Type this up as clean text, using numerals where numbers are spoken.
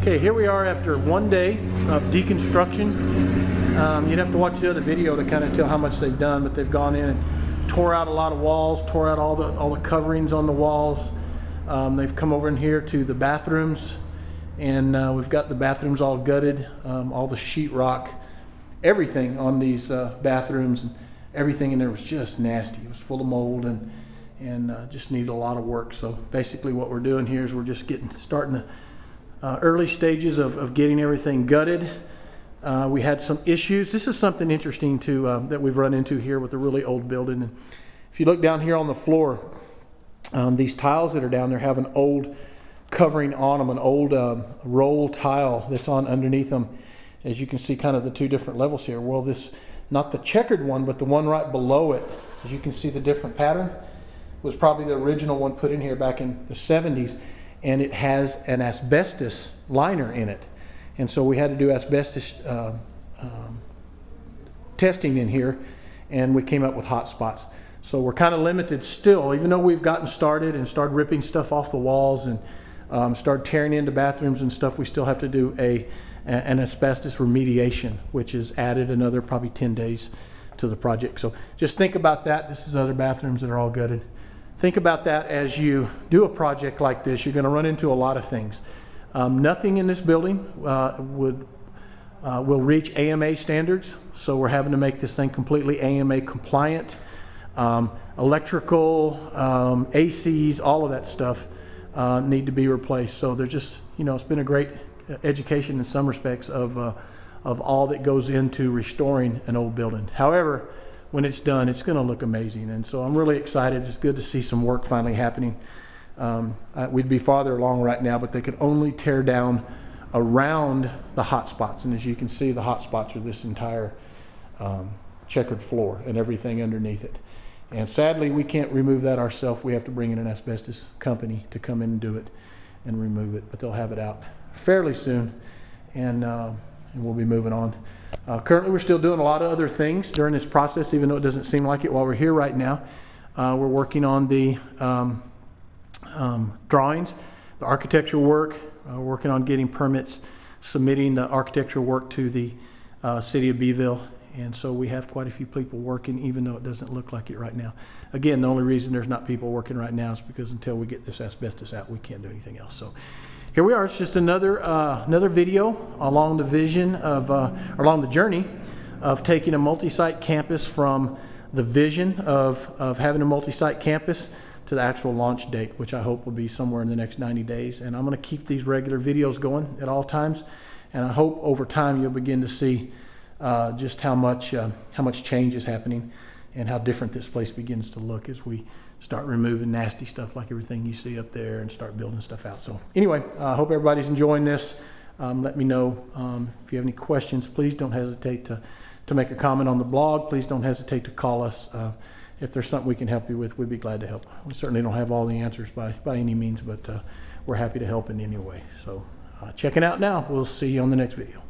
Okay, here we are after one day of deconstruction. You'd have to watch the other video to kind of tell how much they've done, but they've gone in and tore out a lot of walls, tore out all the coverings on the walls. They've come over in here to the bathrooms, and we've got the bathrooms all gutted, all the sheetrock, everything on these bathrooms, and everything in there was just nasty. It was full of mold and just needed a lot of work. So basically what we're doing here is we're just starting the early stages of getting everything gutted. We had some issues. This is something interesting too that we've run into here with a really old building. And if you look down here on the floor, these tiles that are down there have an old covering on them, an old roll tile that's on underneath them. As you can see, kind of the two different levels here. Well, this, not the checkered one, but the one right below it, as you can see the different pattern, was probably the original one put in here back in the 70s, and it has an asbestos liner in it. And so we had to do asbestos testing in here, and we came up with hot spots. So we're kind of limited still, even though we've gotten started and started ripping stuff off the walls and started tearing into bathrooms and stuff. We still have to do an asbestos remediation, which is added another probably 10 days to the project. So just think about that. This is other bathrooms that are all gutted. Think about that as you do a project like this. You're going to run into a lot of things. Nothing in this building will reach AMA standards, so we're having to make this thing completely AMA compliant. Electrical, ACs, all of that stuff need to be replaced. So they're just, you know, it's been a great education in some respects of all that goes into restoring an old building. However, when it's done, it's going to look amazing, and so I'm really excited. It's good to see some work finally happening. We'd be farther along right now, but they could only tear down around the hot spots, and as you can see, the hot spots are this entire checkered floor and everything underneath it. And sadly, we can't remove that ourselves. We have to bring in an asbestos company to come in and do it and remove it, but they'll have it out fairly soon, and we'll be moving on. Currently, we're still doing a lot of other things during this process, even though it doesn't seem like it while we're here right now. We're working on the drawings, the architectural work, working on getting permits, submitting the architectural work to the city of Beeville. And so we have quite a few people working, even though it doesn't look like it right now. Again, the only reason there's not people working right now is because until we get this asbestos out, we can't do anything else. So here we are. It's just another video along the vision of, along the journey of taking a multi-site campus from the vision of having a multi-site campus to the actual launch date, which I hope will be somewhere in the next 90 days. And I'm going to keep these regular videos going at all times, and I hope over time you'll begin to see just how much change is happening and how different this place begins to look as we start removing nasty stuff like everything you see up there and start building stuff out. So anyway, I hope everybody's enjoying this. Let me know if you have any questions. Please don't hesitate to make a comment on the blog. Please don't hesitate to call us. If there's something we can help you with, we'd be glad to help. We certainly don't have all the answers by any means, but we're happy to help in any way. So check it out now. We'll see you on the next video.